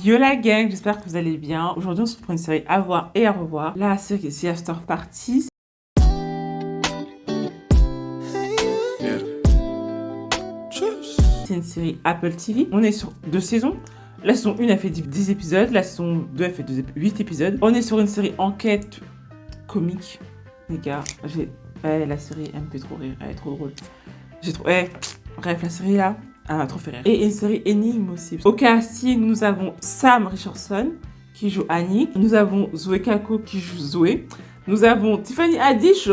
Yo la gang, j'espère que vous allez bien. Aujourd'hui on se retrouve pour une série à voir et à revoir. La série The After Party. C'est une série Apple TV. On est sur 2 saisons. La saison 1 a fait 10 épisodes, la saison 2 a fait 8 épisodes. On est sur une série enquête comique. Les gars, la série elle me fait trop rire, elle est trop drôle. Bref, la série là, elle m'a trop fait rire. Et une série énigme aussi. Au casting, nous avons Sam Richardson qui joue Annie. Nous avons Zoé Kako qui joue Zoé. Nous avons Tiffany Haddish,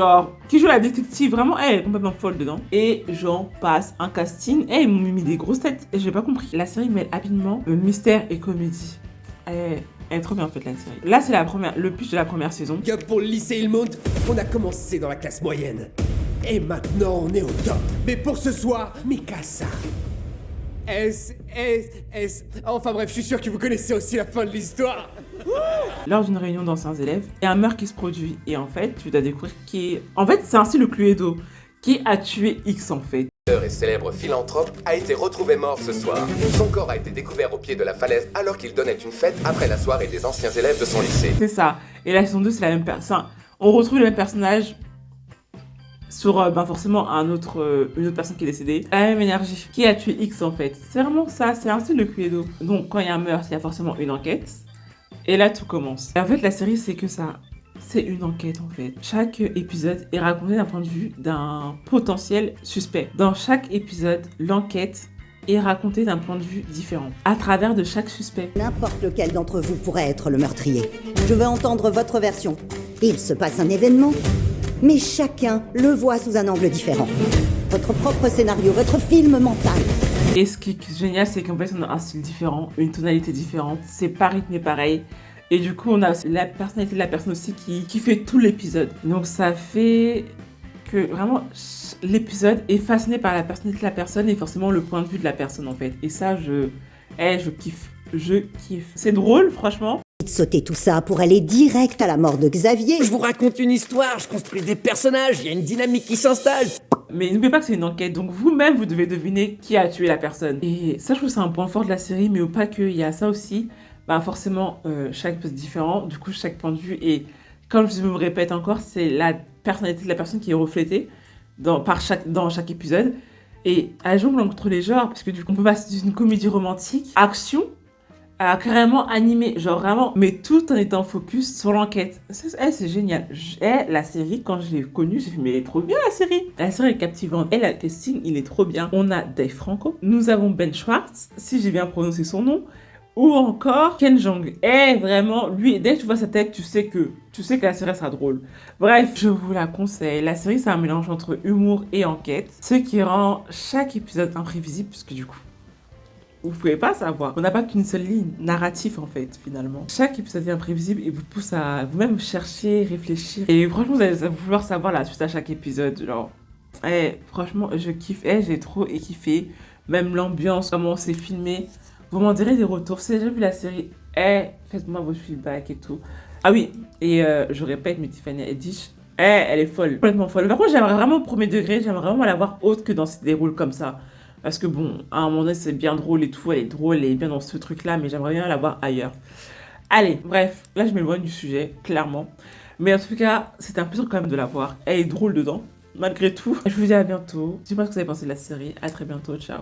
qui joue la détective. Vraiment, elle est complètement folle dedans. Et j'en passe un casting. Ils m'ont mis des grosses têtes. Et j'ai pas compris. La série mêle rapidement mystère et comédie. Elle est trop bien en fait la série. Là, c'est le pitch de la première saison. Pour le lycée Ilmont, on a commencé dans la classe moyenne. Et maintenant, on est au top. Mais pour ce soir, Mikasa. Enfin bref, je suis sûr que vous connaissez aussi la fin de l'histoire. Lors d'une réunion d'anciens élèves, il y a un meurtre qui se produit. Et en fait, tu dois découvrir qui est... En fait, c'est ainsi le Cluedo. Qui a tué X en fait. Et célèbre philanthrope a été retrouvé mort ce soir. Son corps a été découvert au pied de la falaise alors qu'il donnait une fête après la soirée des anciens élèves de son lycée. C'est ça. Et la saison 2, c'est la même personne. On retrouve le même personnage sur forcément une autre personne qui est décédée. La même énergie. Qui a tué X en fait. C'est vraiment ça, c'est ainsi le Cluedo. Donc quand il y a un meurtre, il y a forcément une enquête. Et là, tout commence. Et en fait, la série, c'est que ça. C'est une enquête en fait. Chaque épisode est raconté d'un point de vue d'un potentiel suspect. Dans chaque épisode, l'enquête est racontée d'un point de vue différent, à travers de chaque suspect. N'importe lequel d'entre vous pourrait être le meurtrier. Je veux entendre votre version. Il se passe un événement, mais chacun le voit sous un angle différent. Votre propre scénario, votre film mental. Et ce qui est génial, c'est qu'en fait, on a un style différent, une tonalité différente, c'est pas rythmé pareil. Et du coup, on a la personnalité de la personne aussi qui fait tout l'épisode. Donc ça fait que vraiment, l'épisode est façonné par la personnalité de la personne et forcément le point de vue de la personne en fait. Et ça, je kiffe. Je kiffe. C'est drôle, franchement. Sauter tout ça pour aller direct à la mort de Xavier. Je vous raconte une histoire, je construis des personnages, il y a une dynamique qui s'installe. Mais n'oubliez pas que c'est une enquête, donc vous-même, vous devez deviner qui a tué la personne. Et ça, je trouve que c'est un point fort de la série, mais pas que, il y a ça aussi. Forcément, chaque épisode est différent, du coup, chaque point de vue. Et comme je me répète encore, c'est la personnalité de la personne qui est reflétée dans chaque épisode. Et elle jongle entre les genres, parce que du coup, on peut passer d'une comédie romantique, action, à carrément animé, genre vraiment, mais tout en étant focus sur l'enquête. C'est génial. La série, quand je l'ai connue, j'ai fait, mais elle est trop bien la série. La série est captivante. Et le casting, il est trop bien. On a Dave Franco, nous avons Ben Schwartz, si j'ai bien prononcé son nom, ou encore Ken Jeong. Vraiment, lui, dès que tu vois sa tête, tu sais que la série sera drôle. Bref, je vous la conseille. La série, c'est un mélange entre humour et enquête, ce qui rend chaque épisode imprévisible, puisque du coup, vous pouvez pas savoir. On n'a pas qu'une seule ligne narrative en fait, finalement. Chaque épisode est imprévisible et vous pousse à vous-même chercher, réfléchir. Et franchement, vous allez vouloir savoir la suite à chaque épisode. Genre, franchement, je kiffe. J'ai trop kiffé. Même l'ambiance, comment c'est filmé. Vous m'en direz des retours. Si vous avez déjà vu la série, faites-moi vos feedbacks et tout. Ah oui, et je répète, mais Tiffany Haddish, elle est folle. Complètement folle. Par contre, j'aimerais vraiment, premier degré, j'aimerais vraiment la voir autre que dans des rôles comme ça. Parce que bon, à un moment donné, c'est bien drôle et tout, elle est drôle, elle est bien dans ce truc-là, mais j'aimerais bien la voir ailleurs. Allez, bref, là je m'éloigne du sujet, clairement. Mais en tout cas, c'est un plaisir quand même de la voir. Elle est drôle dedans, malgré tout. Je vous dis à bientôt. Dites-moi ce que vous avez pensé de la série. À très bientôt, ciao.